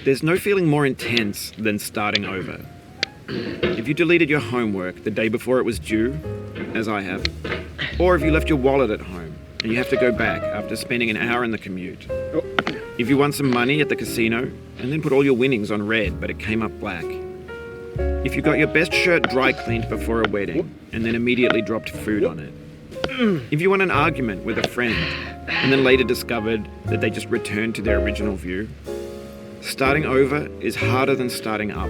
There's no feeling more intense than starting over. If you deleted your homework the day before it was due, as I have, or if you left your wallet at home and you have to go back after spending an hour in the commute. If you won some money at the casino and then put all your winnings on red but it came up black. If you got your best shirt dry cleaned before a wedding and then immediately dropped food on it. If you won an argument with a friend and then later discovered that they just returned to their original view. Starting over is harder than starting up.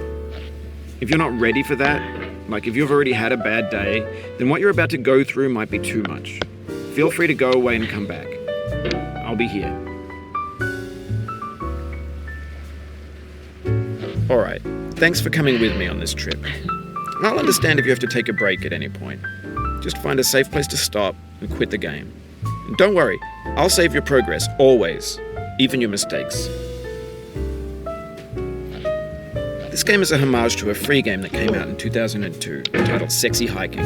If you're not ready for that, like if you've already had a bad day, then what you're about to go through might be too much. Feel free to go away and come back. I'll be here. Alright, thanks for coming with me on this trip. I'll understand if you have to take a break at any point. Just find a safe place to stop and quit the game. And don't worry, I'll save your progress, always, even your mistakes. This game is a homage to a free game that came out in 2002, titled Sexy Hiking.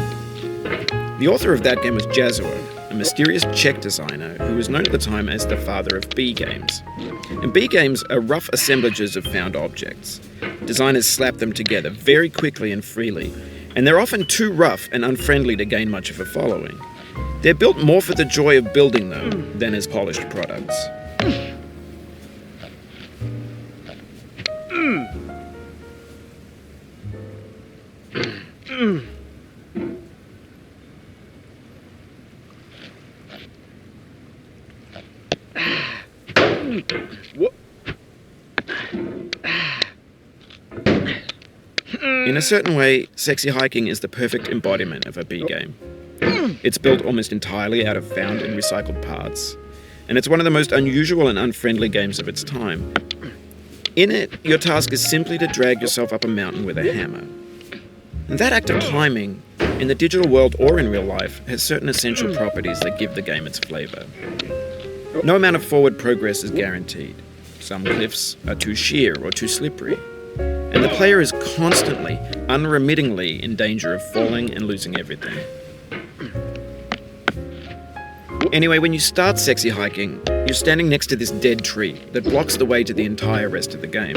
The author of that game was Jazzuo, a mysterious Czech designer who was known at the time as the father of B games. And B games are rough assemblages of found objects. Designers slap them together very quickly and freely, and they're often too rough and unfriendly to gain much of a following. They're built more for the joy of building them than as polished products. In a certain way, Sexy Hiking is the perfect embodiment of a B game. It's built almost entirely out of found and recycled parts, and it's one of the most unusual and unfriendly games of its time. In it, your task is simply to drag yourself up a mountain with a hammer. And that act of climbing, in the digital world or in real life, has certain essential properties that give the game its flavor. No amount of forward progress is guaranteed. Some cliffs are too sheer or too slippery. And the player is constantly, unremittingly in danger of falling and losing everything. Anyway, when you start Sexy Hiking, you're standing next to this dead tree that blocks the way to the entire rest of the game.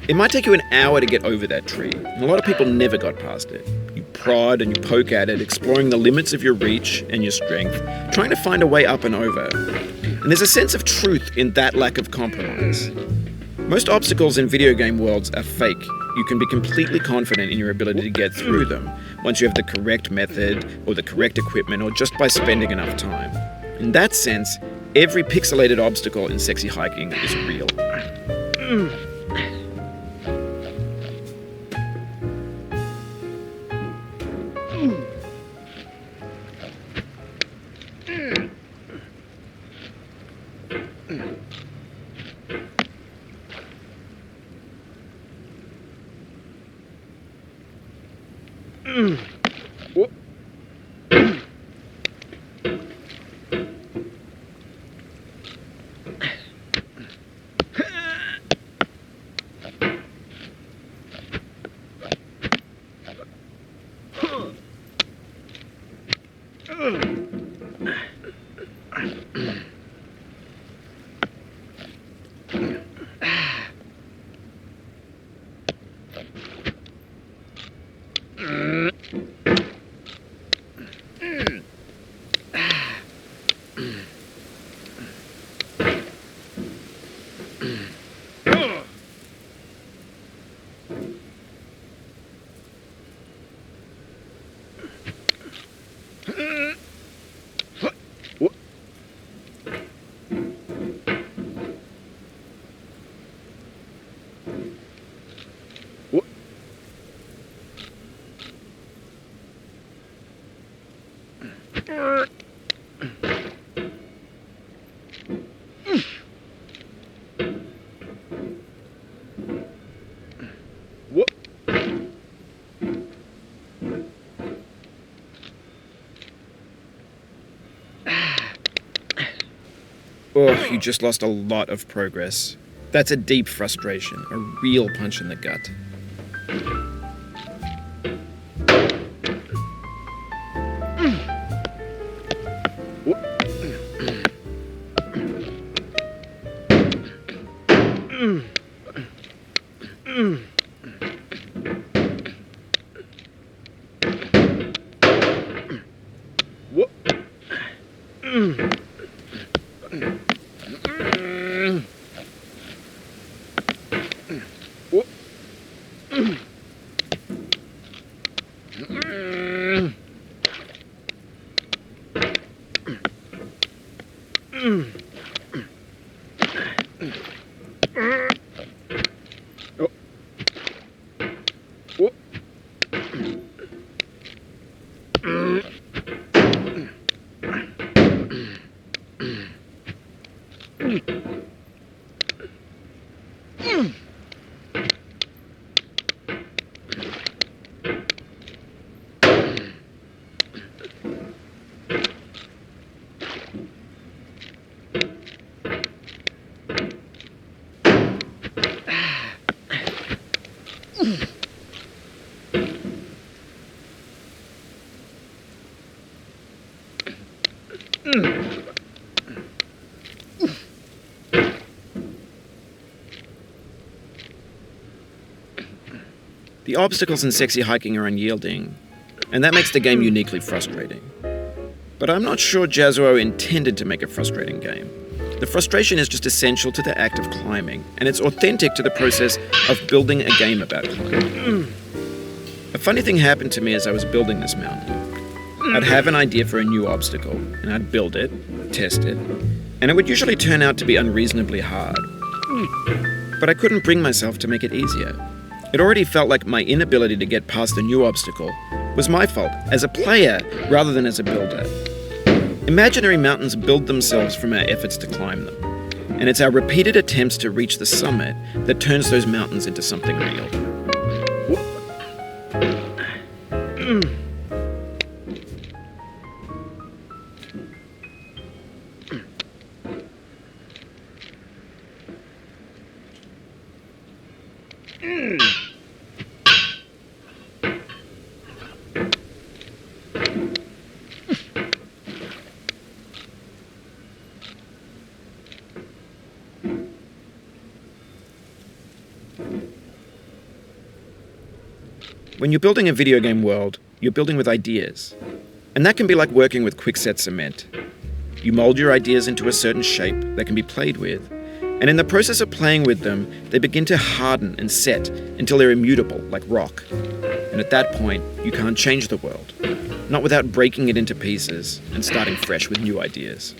It might take you an hour to get over that tree, and a lot of people never got past it. You prod and you poke at it, exploring the limits of your reach and your strength, trying to find a way up and over. And there's a sense of truth in that lack of compromise. Most obstacles in video game worlds are fake. You can be completely confident in your ability to get through them once you have the correct method or the correct equipment or just by spending enough time. In that sense, every pixelated obstacle in Sexy Hiking is real. Oh, you just lost a lot of progress. That's a deep frustration, a real punch in the gut. The obstacles in sexy hiking are unyielding, and that makes the game uniquely frustrating. But I'm not sure Jazzuo intended to make a frustrating game. The frustration is just essential to the act of climbing, and it's authentic to the process of building a game about climbing. A funny thing happened to me as I was building this mountain. I'd have an idea for a new obstacle, and I'd build it, test it, and it would usually turn out to be unreasonably hard. But I couldn't bring myself to make it easier. It already felt like my inability to get past the new obstacle was my fault as a player rather than as a builder. Imaginary mountains build themselves from our efforts to climb them, and it's our repeated attempts to reach the summit that turns those mountains into something real. When you're building a video game world, you're building with ideas. And that can be like working with quickset cement. You mold your ideas into a certain shape that can be played with, and in the process of playing with them, they begin to harden and set until they're immutable, like rock. And at that point, you can't change the world, not without breaking it into pieces and starting fresh with new ideas.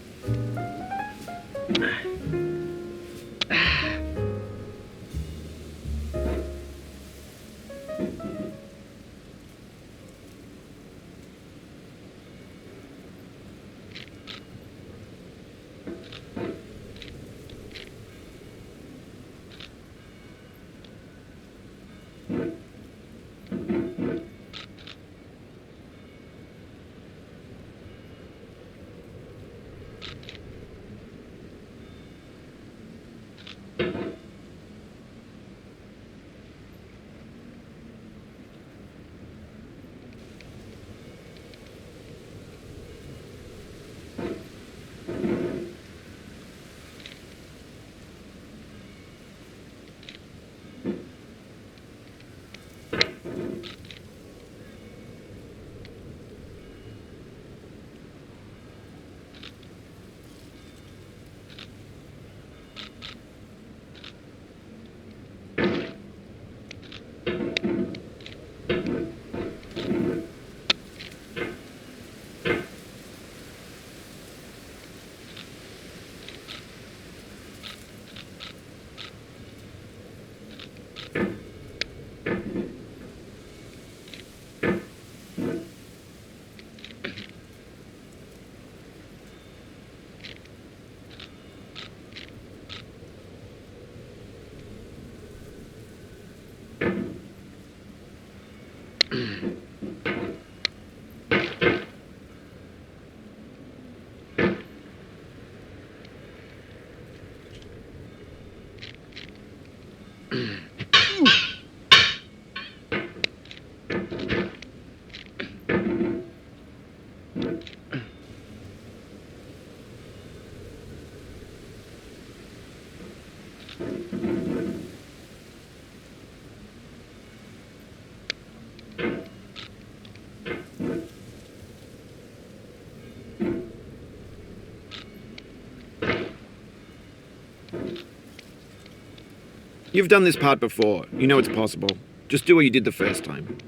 You've done this part before. You know it's possible. Just do what you did the first time.